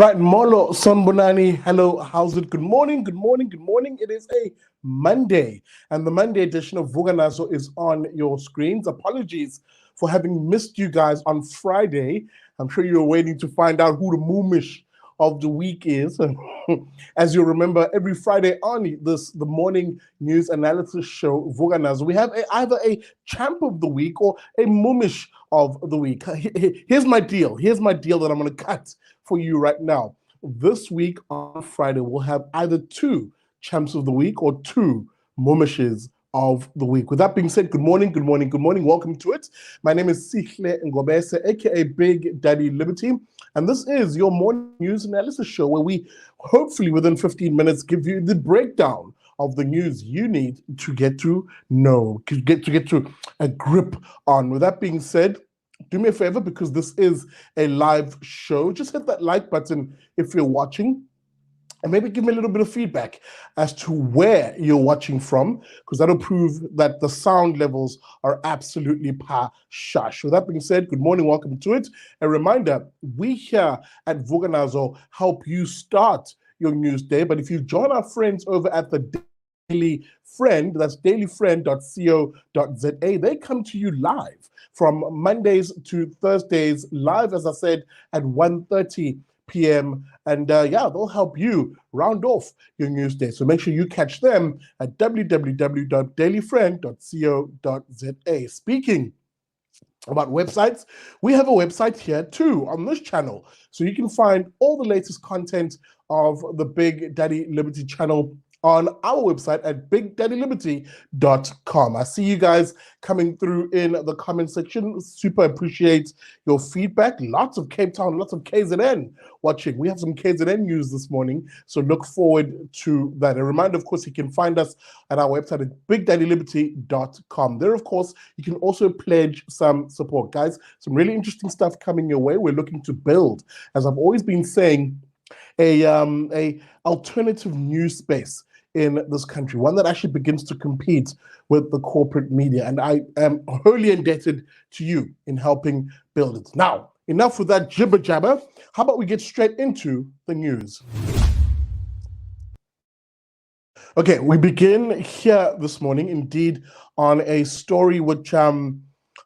Right, Molo Sonbonani, hello, how's it? Good morning, good morning, good morning. It is a Monday, and the Monday edition of Vuka Nazo is on your screens. Apologies for having missed you guys on Friday. I'm sure you're waiting to find out who the moomish of the week is. As you remember, every Friday on the morning news analysis show, Vuka Nazo, we have either a champ of the week or a moomish of the week. Here's my deal. Here's my deal that I'm going to cut for you right now. This week on Friday, we'll have either two champs of the week or two moomishes of the week. With that being said, good morning, good morning, good morning. Welcome to it. My name is Sihle Ngobese, aka Big Daddy Liberty, and this is your morning news analysis show where we hopefully within 15 minutes give you the breakdown of the news you need to get to know, to get to a grip on. With that being said, do me a favor, because this is a live show. Just hit that like button if you're watching, and maybe give me a little bit of feedback as to where you're watching from, because that'll prove that the sound levels are absolutely pa-shush. With that being said, good morning, welcome to it. A reminder, we here at Vuka Nazo help you start your news day, but if you join our friends over at the Daily Friend, that's dailyfriend.co.za, they come to you live from Mondays to Thursdays, live, as I said, at 1:30 p.m. And they'll help you round off your news day. So make sure you catch them at www.dailyfriend.co.za. Speaking about websites, we have a website here too on this channel. So you can find all the latest content of the Big Daddy Liberty channel on our website at bigdaddyliberty.com. I see you guys coming through in the comment section. Super appreciate your feedback. Lots of Cape Town, lots of KZN watching. We have some KZN news this morning, so look forward to that. A reminder, of course, you can find us at our website at bigdaddyliberty.com. There, of course, you can also pledge some support. Guys, some really interesting stuff coming your way. We're looking to build, as I've always been saying, a alternative news space in this country, one that actually begins to compete with the corporate media. And I am wholly indebted to you in helping build it. Now, enough with that jibber jabber. How about we get straight into the news? Okay, we begin here this morning, indeed, on a story which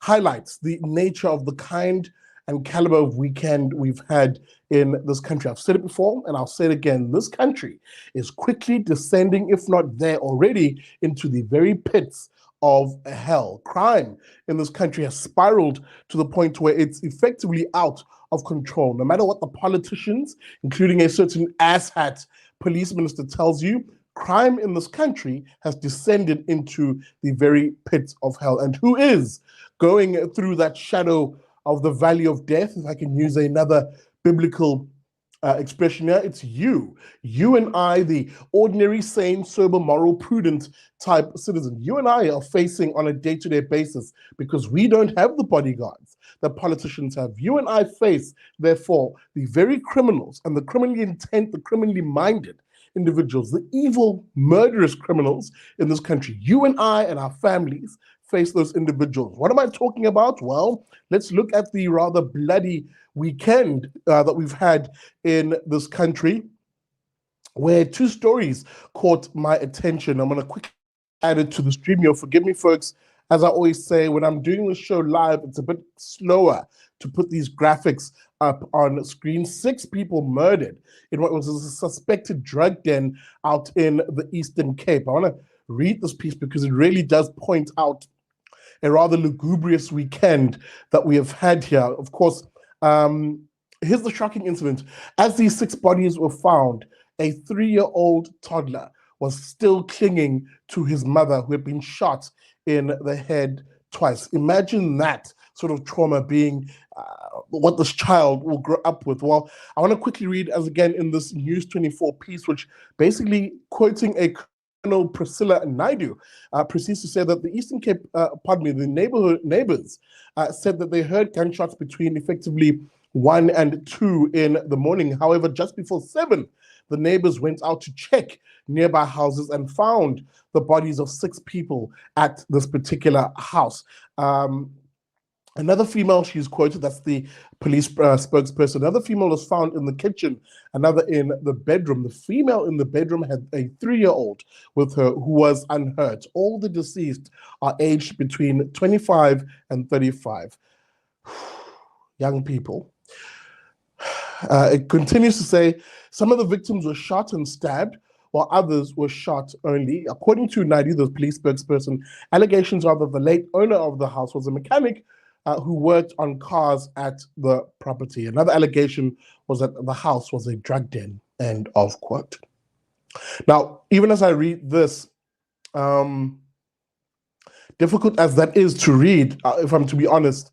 highlights the nature of the kind and caliber of weekend we've had in this country. I've said it before, and I'll say it again. This country is quickly descending, if not there already, into the very pits of hell. Crime in this country has spiraled to the point where it's effectively out of control. No matter what the politicians, including a certain asshat police minister, tells you, crime in this country has descended into the very pits of hell. And who is going through that shadow of the valley of death, if I can use another biblical expression here? It's you. You and I, the ordinary, sane, sober, moral, prudent type citizen. You and I are facing on a day-to-day basis, because we don't have the bodyguards that politicians have. You and I face, therefore, the very criminals and the criminally intent, the criminally minded individuals, the evil, murderous criminals in this country. You and I and our families face those individuals. What am I talking about? Well, let's look at the rather bloody weekend that we've had in this country, where two stories caught my attention. I'm going to quickly add it to the stream here. Forgive me, folks. As I always say, when I'm doing the show live, it's a bit slower to put these graphics up on screen. 6 people murdered in what was a suspected drug den out in the Eastern Cape. I want to read this piece because it really does point out a rather lugubrious weekend that we have had here. Of course, here's the shocking incident. As these 6 bodies were found, a 3-year-old toddler was still clinging to his mother, who had been shot in the head twice. Imagine that sort of trauma being what this child will grow up with. Well, I want to quickly read, as again in this News 24 piece, which basically quoting a Priscilla Naidu, proceeds to say that the Eastern Cape, the neighbors said that they heard gunshots between effectively 1 and 2 in the morning. However, just before 7, the neighbors went out to check nearby houses and found the bodies of 6 people at this particular house. Another female, she's quoted, that's the police spokesperson. Another female was found in the kitchen, another in the bedroom. The female in the bedroom had a 3-year-old with her who was unhurt. All the deceased are aged between 25 and 35. Young people. It continues to say some of the victims were shot and stabbed, while others were shot only. According to Naidu, the police spokesperson, allegations are that the late owner of the house was a mechanic who worked on cars at the property. Another allegation was that the house was a drug den, end of quote. Now, even as I read this, difficult as that is to read, if I'm to be honest,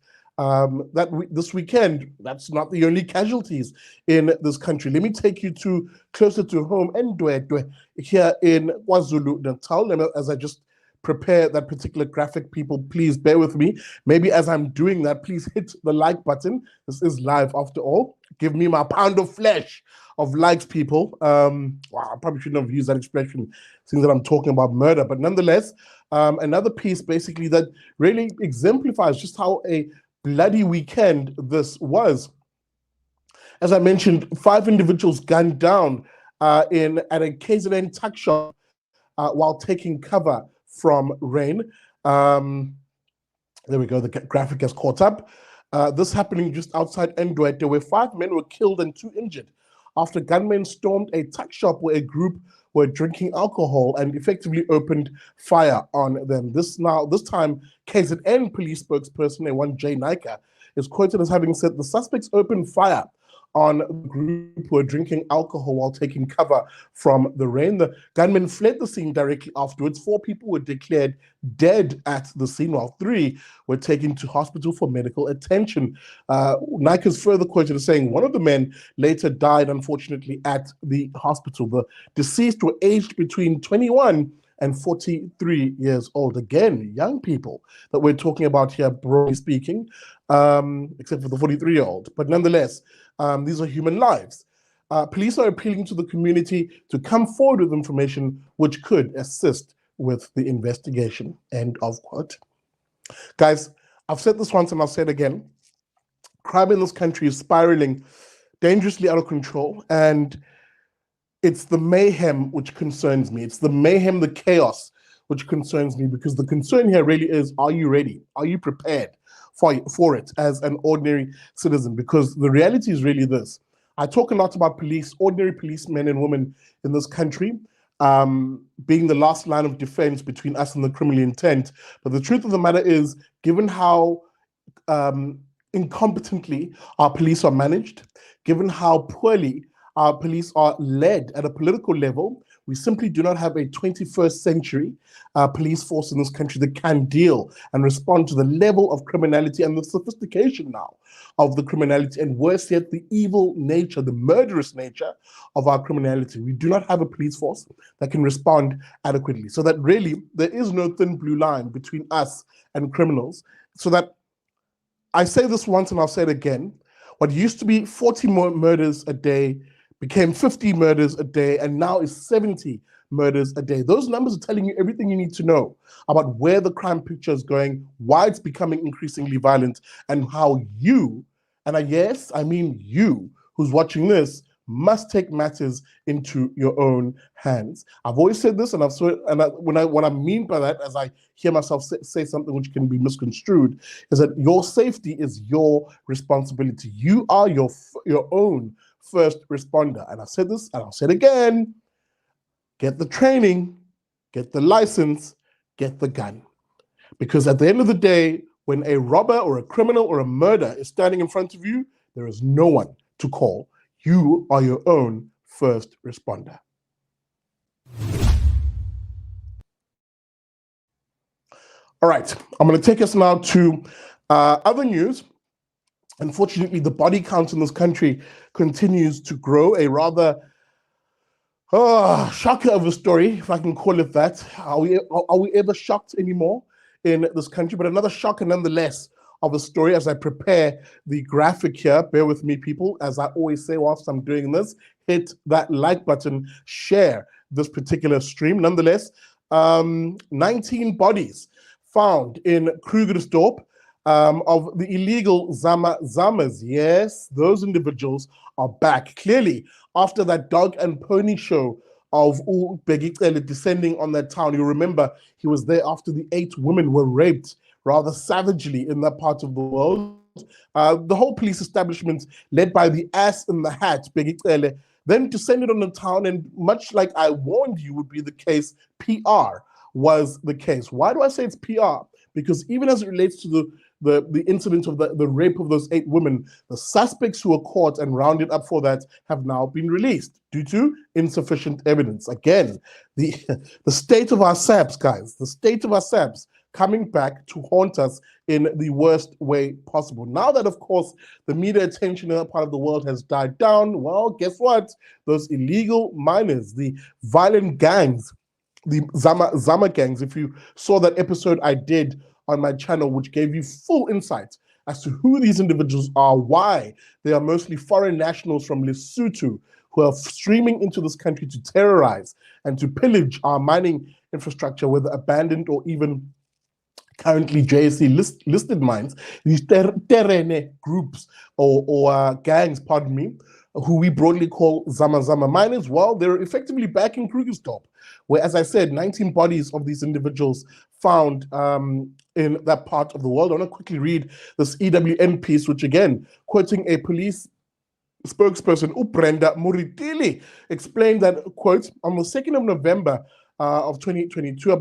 this weekend, that's not the only casualties in this country. Let me take you to closer to home, Ndwedwe, here in KwaZulu-Natal. As I just prepare that particular graphic, people, please bear with me. Maybe as I'm doing that, please hit the like button. This is live after all. Give me my pound of flesh of likes, people. Wow, I probably shouldn't have used that expression, seeing that I'm talking about murder. But nonetheless, another piece basically that really exemplifies just how a bloody weekend this was. As I mentioned, 5 individuals gunned down at a KZN tuckshop while taking cover from rain. There we go, the graphic has caught up. This happening just outside Ndwedwe, where 5 men were killed and 2 injured after gunmen stormed a tuck shop where a group were drinking alcohol and effectively opened fire on them. This time, KZN police spokesperson A1 J Nika is quoted as having said the suspects opened fire on the group who were drinking alcohol while taking cover from the rain. The gunmen fled the scene directly afterwards. 4 people were declared dead at the scene, while 3 were taken to hospital for medical attention. Nike is further quoted as saying one of the men later died, unfortunately, at the hospital. The deceased were aged between 21 and 43 years old. Again, young people that we're talking about here, broadly speaking, except for the 43-year-old. But nonetheless, these are human lives. Police are appealing to the community to come forward with information which could assist with the investigation, end of quote. Guys, I've said this once and I'll say it again. Crime in this country is spiraling dangerously out of control, and it's the mayhem which concerns me. It's the mayhem, the chaos which concerns me, because the concern here really is, are you ready? Are you prepared for it as an ordinary citizen? Because the reality is really this. I talk a lot about police, ordinary policemen and women in this country, being the last line of defense between us and the criminal intent. But the truth of the matter is, given how incompetently our police are managed, given how poorly our police are led at a political level, we simply do not have a 21st century police force in this country that can deal and respond to the level of criminality and the sophistication now of the criminality, and worse yet, the evil nature, the murderous nature of our criminality. We do not have a police force that can respond adequately. So that really, there is no thin blue line between us and criminals. So that, I say this once and I'll say it again, what used to be 40 more murders a day became 50 murders a day, and now is 70 murders a day. Those numbers are telling you everything you need to know about where the crime picture is going, why it's becoming increasingly violent, and how you, and yes, I mean you, who's watching this, must take matters into your own hands. I've always said this, and what I mean by that, as I hear myself say something which can be misconstrued, is that your safety is your responsibility. You are your own first responder. And I said this, and I'll say it again: get the training, get the license, get the gun. Because at the end of the day, when a robber or a criminal or a murderer is standing in front of you, there is no one to call. You are your own first responder. All right, I'm going to take us now to other news. Unfortunately, the body count in this country continues to grow. A rather shocker of a story, if I can call it that. Are we ever shocked anymore in this country? But another shocker nonetheless of a story as I prepare the graphic here. Bear with me, people. As I always say whilst I'm doing this, hit that like button, share this particular stream. Nonetheless, 19 bodies found in Krugersdorp of the illegal Zama-Zamas. Yes, those individuals are back. Clearly, after that dog and pony show of Begicele descending on that town, you remember he was there after the 8 women were raped rather savagely in that part of the world. The whole police establishment, led by the ass in the hat, Begicele, then descended on the town, and much like I warned you would be the case, PR was the case. Why do I say it's PR? Because even as it relates to the incident of the rape of those 8 women, the suspects who were caught and rounded up for that have now been released due to insufficient evidence. Again, the state of our SAPs, guys, the state of our SAPs coming back to haunt us in the worst way possible. Now that, of course, the media attention in that part of the world has died down, well, guess what? Those illegal miners, the violent gangs, the Zama gangs, if you saw that episode I did on my channel, which gave you full insight as to who these individuals are, why they are mostly foreign nationals from Lesotho who are streaming into this country to terrorize and to pillage our mining infrastructure, whether abandoned or even currently JSE listed mines, these terrene groups or gangs, pardon me, who we broadly call Zama-Zama miners. Well, they're effectively back in Krugersdorp, where, as I said, 19 bodies of these individuals found in that part of the world. I want to quickly read this EWN piece, which again, quoting a police spokesperson, Ubrenda Muritili, explained that, quote, on the 2nd of November of 2022,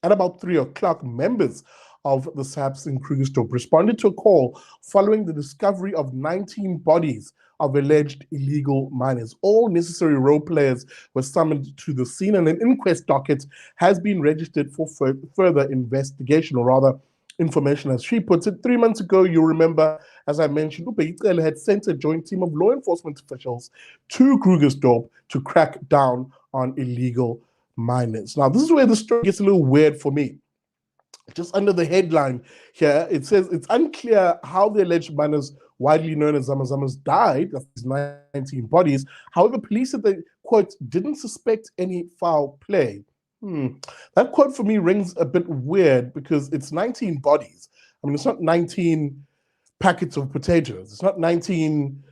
at about 3 o'clock, members of the SAPs in Krugersdorp responded to a call following the discovery of 19 bodies of alleged illegal miners. All necessary role players were summoned to the scene, and an inquest docket has been registered for further investigation, or rather information, as she puts it. 3 months ago, you remember, as I mentioned, Ubeyicele had sent a joint team of law enforcement officials to Krugersdorp to crack down on illegal miners. Now, this is where the story gets a little weird for me. Just under the headline here, it says it's unclear how the alleged miners, widely known as ZamaZamas, died of these 19 bodies. However, police said they, quote, didn't suspect any foul play. That quote for me rings a bit weird, because it's 19 bodies. I mean, it's not 19 packets of potatoes. It's not 19,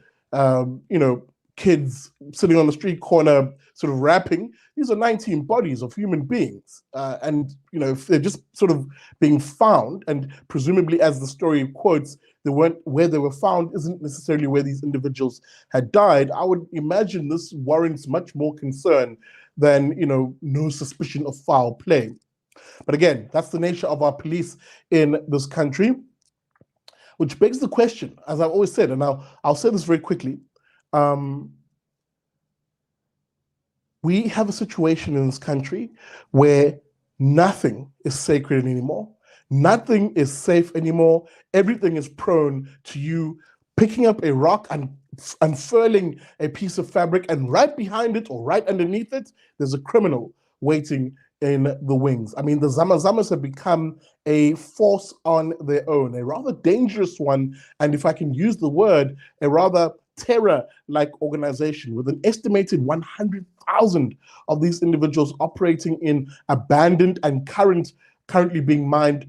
kids sitting on the street corner sort of rapping. These are 19 bodies of human beings. And, if they're just sort of being found, and presumably, as the story quotes, they weren't where they were found isn't necessarily where these individuals had died, I would imagine this warrants much more concern than, no suspicion of foul play. But again, that's the nature of our police in this country, which begs the question, as I've always said, and I'll say this very quickly. We have a situation in this country where nothing is sacred anymore. Nothing is safe anymore. Everything is prone to you picking up a rock and unfurling a piece of fabric, and right behind it or right underneath it, there's a criminal waiting in the wings. I mean, the Zama-Zamas have become a force on their own, a rather dangerous one, and if I can use the word, a rather terror-like organization with an estimated 100,000 of these individuals operating in abandoned and currently being mined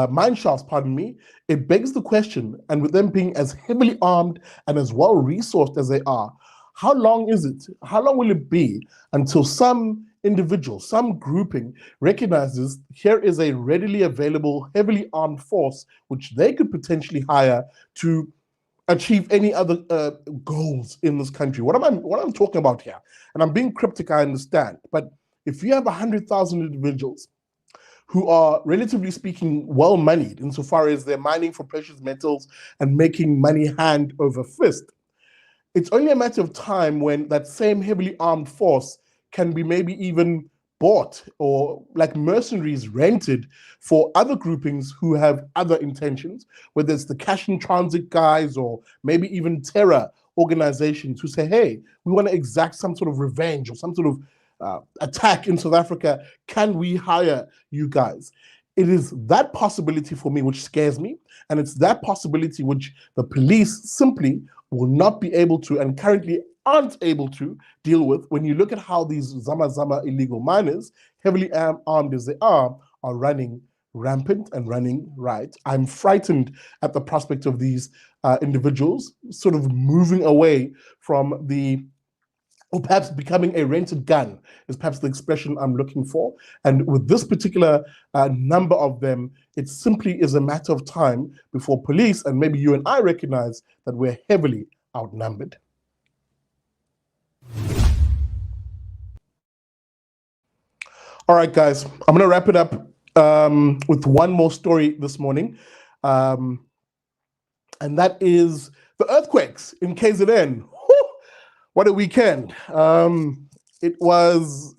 mine shafts, pardon me. It begs the question, and with them being as heavily armed and as well resourced as they are, how long is it? How long will it be until some individual, some grouping recognizes here is a readily available, heavily armed force which they could potentially hire to achieve any other goals in this country? What I'm talking about here, and I'm being cryptic, I understand, but if you have 100,000 individuals who are, relatively speaking, well-moneyed insofar as they're mining for precious metals and making money hand over fist, it's only a matter of time when that same heavily armed force can be maybe even bought, or like mercenaries rented for other groupings who have other intentions, whether it's the cash in transit guys or maybe even terror organizations who say, hey, we want to exact some sort of revenge or some sort of attack in South Africa. Can we hire you guys? It is that possibility for me which scares me, and it's that possibility which the police simply will not be able to, and currently aren't able to, deal with when you look at how these Zama-Zama illegal miners, heavily armed as they are running rampant and running riot. I'm frightened at the prospect of these individuals sort of moving away from or perhaps becoming a rented gun is perhaps the expression I'm looking for. And with this particular number of them, it simply is a matter of time before police, and maybe you and I, recognize that we're heavily outnumbered. All right, guys, I'm going to wrap it up with one more story this morning. And that is the earthquakes in KZN. Whew, what a weekend. It was,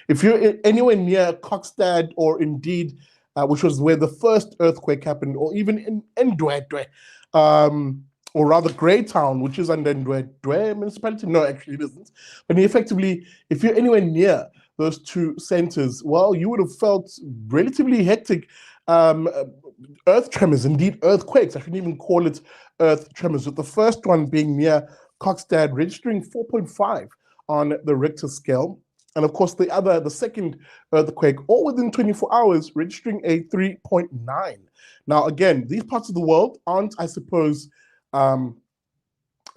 if you're anywhere near Krugersdorp, or indeed, which was where the first earthquake happened, or even in Ndwedwe, or rather Greytown, which is under Ndwedwe municipality. No, actually it isn't. But effectively, if you're anywhere near those two centers, well, you would have felt relatively hectic earth tremors, indeed earthquakes. I shouldn't even call it earth tremors, with the first one being near Krugersdorp, registering 4.5 on the Richter scale. And of course, the second earthquake, all within 24 hours, registering a 3.9. Now, again, these parts of the world aren't, I suppose, a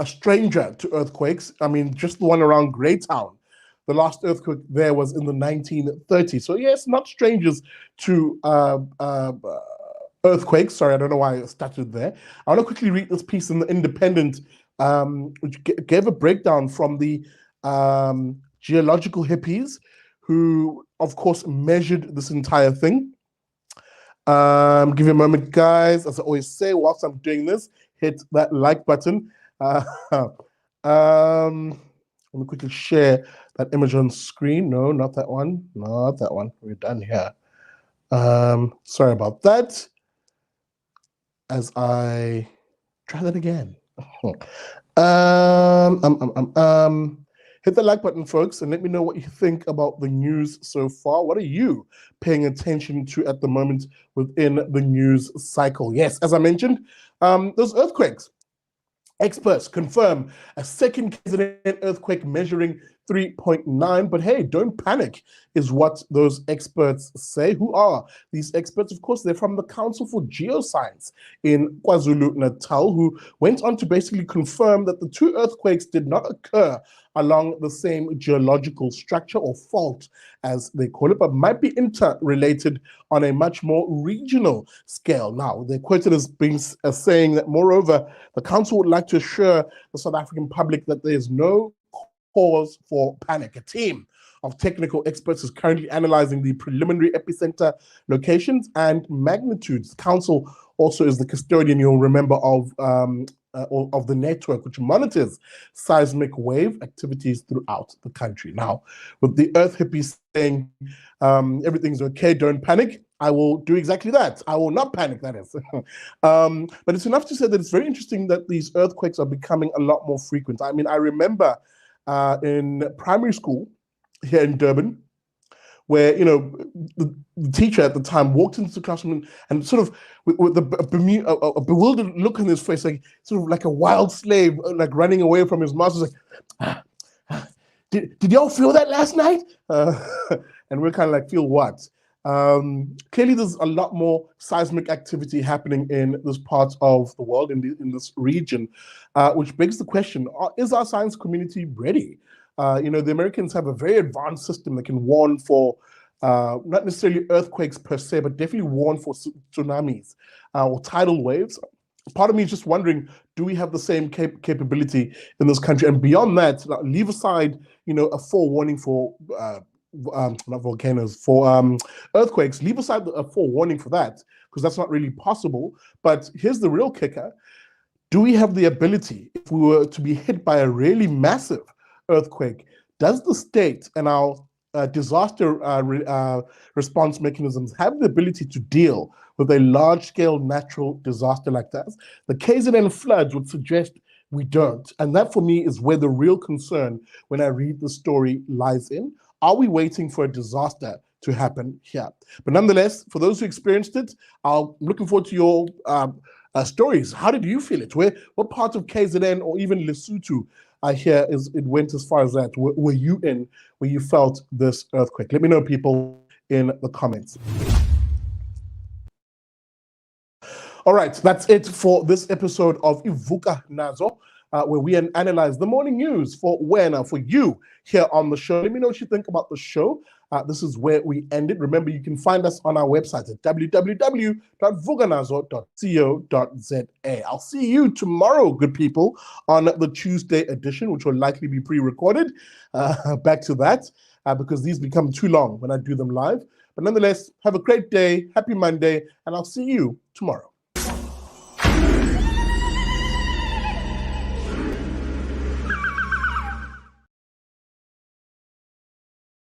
stranger to earthquakes. I mean, just the one around Greytown, the last earthquake there was in the 1930s. So yes, not strangers to earthquakes. Sorry, I don't know why I started there. I want to quickly read this piece in the Independent, which gave a breakdown from the geological hippies, who, of course, measured this entire thing. Give you a moment, guys. As I always say, whilst I'm doing this, hit that like button. Let me quickly share that image on screen. No, not that one. Not that one. We're done here. Sorry about that. As I try that again. Hit the like button, folks, and let me know what you think about the news so far. What are you paying attention to at the moment within the news cycle? Yes, as I mentioned, those earthquakes. Experts confirm a second KZN earthquake measuring 3.9, but hey, don't panic, is what those experts say. Who are these experts? Of course, they're from the Council for Geoscience in KwaZulu-Natal, who went on to basically confirm that the two earthquakes did not occur along the same geological structure, or fault as they call it, but might be interrelated on a much more regional scale. Now, they're quoted as saying that, moreover, the council would like to assure the South African public that there is no cause for panic. A team of technical experts is currently analyzing the preliminary epicenter locations and magnitudes. The council also is the custodian, you'll remember, of the network which monitors seismic wave activities throughout the country. Now, with the earth hippies saying everything's okay, don't panic, I will do exactly that. I will not panic, that is. But it's enough to say that it's very interesting that these earthquakes are becoming a lot more frequent. I mean, I remember in primary school here in Durban, where, you know, the teacher at the time walked into the classroom and sort of with a bewildered look on his face, like sort of like a wild slave, like running away from his master, like, did y'all feel that last night? And we're kind of like, feel what? Clearly, there's a lot more seismic activity happening in this part of the world, in this region, which begs the question: is our science community ready? You know, the Americans have a very advanced system that can warn for not necessarily earthquakes per se, but definitely warn for tsunamis or tidal waves. Part of me is just wondering, do we have the same capability in this country? And beyond that, leave aside, you know, a forewarning for not volcanoes, for earthquakes. Leave aside a forewarning for that, because that's not really possible. But here's the real kicker: do we have the ability, if we were to be hit by a really massive earthquake, does the state and our disaster response mechanisms have the ability to deal with a large-scale natural disaster like that? The KZN floods would suggest we don't. And that, for me, is where the real concern, when I read the story, lies in. Are we waiting for a disaster to happen here? But nonetheless, for those who experienced it, I'm looking forward to your stories. How did you feel it? What part of KZN or even Lesotho I hear it went as far as that? Were you in where you felt this earthquake? Let me know, people, in the comments. All right, that's it for this episode of Vuka Nazo, where we analyze the morning news for you here on the show. Let me know what you think about the show. This is where we end it. Remember, you can find us on our website at www.vukanazo.co.za. I'll see you tomorrow, good people, on the Tuesday edition, which will likely be pre-recorded. Back to that, because these become too long when I do them live. But nonetheless, have a great day, happy Monday, and I'll see you tomorrow.